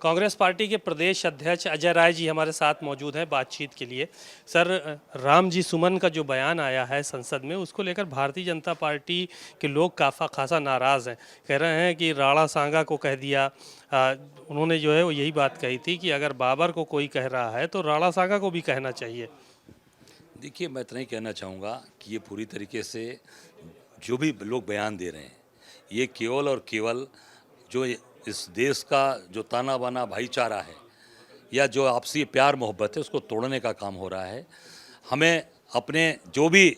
Congress party के प्रदेश अध्यक्ष अजय राय जी हमारे साथ मौजूद हैं बातचीत के लिए। सर, राम जी सुमन का जो बयान आया है संसद में, उसको लेकर भारतीय जनता पार्टी के लोग खासा नाराज़ हैं। कह रहे हैं कि राणा सांगा को कह दिया। उन्होंने जो है वो यही बात कही थी कि अगर बाबर को कोई कह रहा है तो राणा सांगा को भी कहना चाहिए। देखिए, मैं इतना ही कहना चाहूँगा कि ये पूरी तरीके से जो भी लोग बयान दे रहे हैं, ये केवल और केवल जो इस देश का जो ताना बाना भाईचारा है या जो आपसी प्यार मोहब्बत है, उसको तोड़ने का काम हो रहा है। हमें अपने जो भी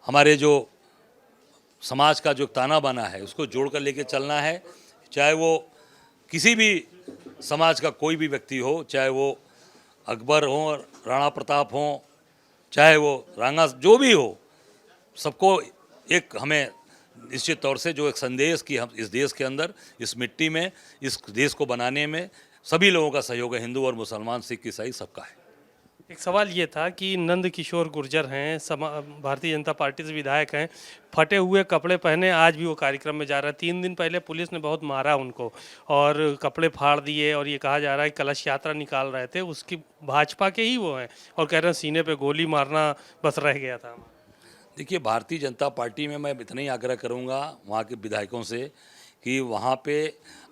हमारे जो समाज का जो ताना बाना है, उसको जोड़ कर लेके चलना है। चाहे वो किसी भी समाज का कोई भी व्यक्ति हो, चाहे वो अकबर हो, राणा प्रताप हो, चाहे वो रांगा, जो भी हो, सबको एक हमें निश्चित तौर से जो एक संदेश कि हम इस देश के अंदर, इस मिट्टी में, इस देश को बनाने में सभी लोगों का सहयोग है। हिंदू और मुसलमान, सिख, ईसाई, सबका है। एक सवाल ये था कि नंद किशोर गुर्जर हैं, भारतीय जनता पार्टी से विधायक हैं, फटे हुए कपड़े पहने आज भी वो कार्यक्रम में जा रहा है। 3 दिन पहले पुलिस ने बहुत मारा उनको और कपड़े फाड़ दिए, और ये कहा जा रहा है कि कलश यात्रा निकाल रहे थे, उसकी भाजपा के ही वो हैं, और कह रहे हैं सीने पे गोली मारना बस रह गया था। देखिए, भारतीय जनता पार्टी में मैं इतना ही आग्रह करूंगा वहाँ के विधायकों से कि वहाँ पे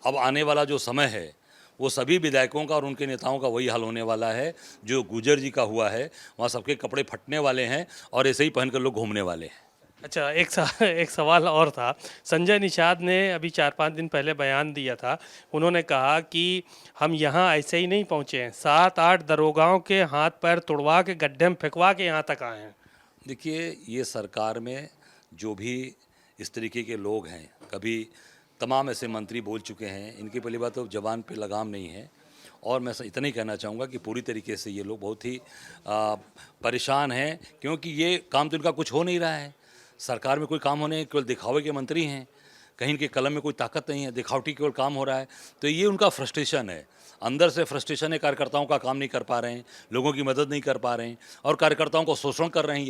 अब आने वाला जो समय है, वो सभी विधायकों का और उनके नेताओं का वही हाल होने वाला है जो गुर्जर जी का हुआ है। वहाँ सबके कपड़े फटने वाले हैं और ऐसे ही पहनकर लोग घूमने वाले हैं। अच्छा, एक सवाल और था। संजय निषाद ने अभी 4-5 दिन पहले बयान दिया था। उन्होंने कहा कि हम यहाँ ऐसे ही नहीं पहुँचे हैं, 7-8 दरोगाओं के हाथ पैर तुड़वा के गड्ढे में फेंकवा के यहाँ तक आए हैं। देखिए, ये सरकार में जो भी इस तरीके के लोग हैं, कभी तमाम ऐसे मंत्री बोल चुके हैं, इनकी पहली बात तो ज़बान पे लगाम नहीं है। और मैं इतना ही कहना चाहूँगा कि पूरी तरीके से ये लोग बहुत ही परेशान हैं, क्योंकि ये काम तो इनका कुछ हो नहीं रहा है। सरकार में कोई काम होने, केवल दिखावे के मंत्री हैं। कहीं इनके कलम में कोई ताकत नहीं है, दिखावटी केवल काम हो रहा है। तो ये उनका फ्रस्ट्रेशन है, अंदर से फ्रस्ट्रेशन है। कार्यकर्ताओं का काम नहीं कर पा रहे हैं, लोगों की मदद नहीं कर पा रहे हैं, और कार्यकर्ताओं को शोषण कर रहे हैं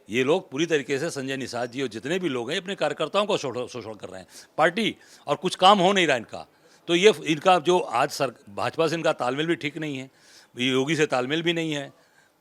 ये लोग पूरी तरीके से। संजय निषाद जी और जितने भी लोग हैं, अपने कार्यकर्ताओं को शोषण कर रहे हैं पार्टी, और कुछ काम हो नहीं रहा इनका। तो ये इनका जो आज भाजपा से इनका तालमेल भी ठीक नहीं है, योगी से तालमेल भी नहीं है,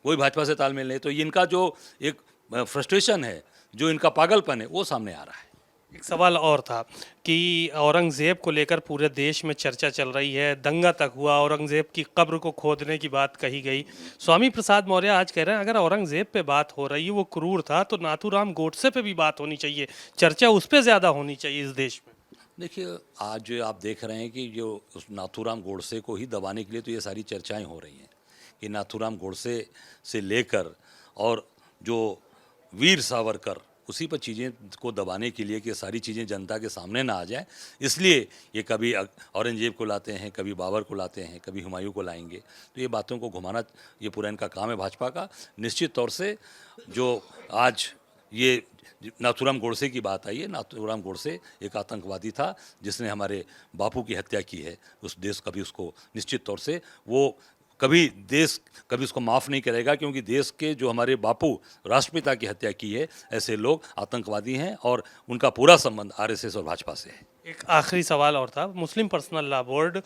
कोई भाजपा से तालमेल नहीं। तो इनका जो एक फ्रस्ट्रेशन है, जो इनका पागलपन है, वो सामने आ रहा है। एक सवाल और था कि औरंगज़ेब को लेकर पूरे देश में चर्चा चल रही है, दंगा तक हुआ, औरंगज़ेब की कब्र को खोदने की बात कही गई। स्वामी प्रसाद मौर्य आज कह रहे हैं अगर औरंगज़ेब पे बात हो रही है, वो क्रूर था, तो नाथूराम गोडसे पे भी बात होनी चाहिए, चर्चा उस पर ज़्यादा होनी चाहिए इस देश में। देखिए, आज जो आप देख रहे हैं कि जो उस नाथूराम गोडसे को ही दबाने के लिए तो ये सारी चर्चाएं हो रही हैं कि नाथूराम गोडसे से लेकर और जो वीर सावरकर, उसी पर चीज़ें को दबाने के लिए कि सारी चीज़ें जनता के सामने ना आ जाए, इसलिए ये कभी औरंगजेब को लाते हैं, कभी बाबर को लाते हैं, कभी हुमायूं को लाएंगे। तो ये बातों को घुमाना, ये पूरा इनका काम है भाजपा का। निश्चित तौर से जो आज ये नाथूराम गोडसे की बात आई है, नाथूराम गोडसे एक आतंकवादी था जिसने हमारे बापू की हत्या की है। उस देश कभी उसको निश्चित तौर से वो देश कभी उसको माफ़ नहीं करेगा, क्योंकि देश के जो हमारे बापू राष्ट्रपिता की हत्या की है, ऐसे लोग आतंकवादी हैं और उनका पूरा संबंध आरएसएस और भाजपा से है। एक आखिरी सवाल और था। मुस्लिम पर्सनल लॉ बोर्ड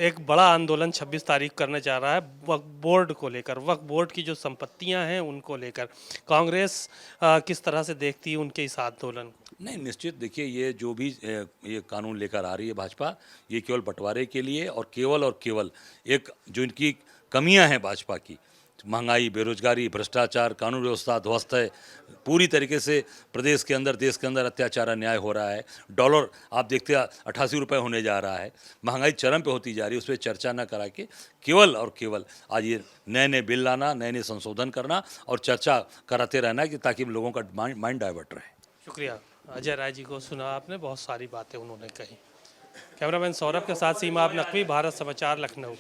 एक बड़ा आंदोलन 26 तारीख करने जा रहा है वक्फ बोर्ड को लेकर, वक्फ बोर्ड की जो संपत्तियां हैं उनको लेकर। कांग्रेस किस तरह से देखती है उनके इस आंदोलन को? नहीं, निश्चित देखिए, ये जो भी ये कानून लेकर आ रही है भाजपा, ये केवल बंटवारे के लिए और केवल एक जो इनकी कमियां हैं भाजपा की, महंगाई, बेरोजगारी, भ्रष्टाचार, कानून व्यवस्था ध्वस्त है, पूरी तरीके से प्रदेश के अंदर, देश के अंदर अत्याचार अन्याय हो रहा है। डॉलर आप देखते हैं 88 रुपये होने जा रहा है, महंगाई चरम पे होती जा रही है। उस पर चर्चा न करा के केवल और केवल आज ये नए नए बिल लाना, नए नए संशोधन करना और चर्चा कराते रहना, कि ताकि लोगों का माइंड डाइवर्ट रहे। शुक्रिया। अजय राय जी को सुना आपने, बहुत सारी बातें उन्होंने कही। कैमरामैन सौरभ के साथ सीमा नकवी, भारत समाचार, लखनऊ।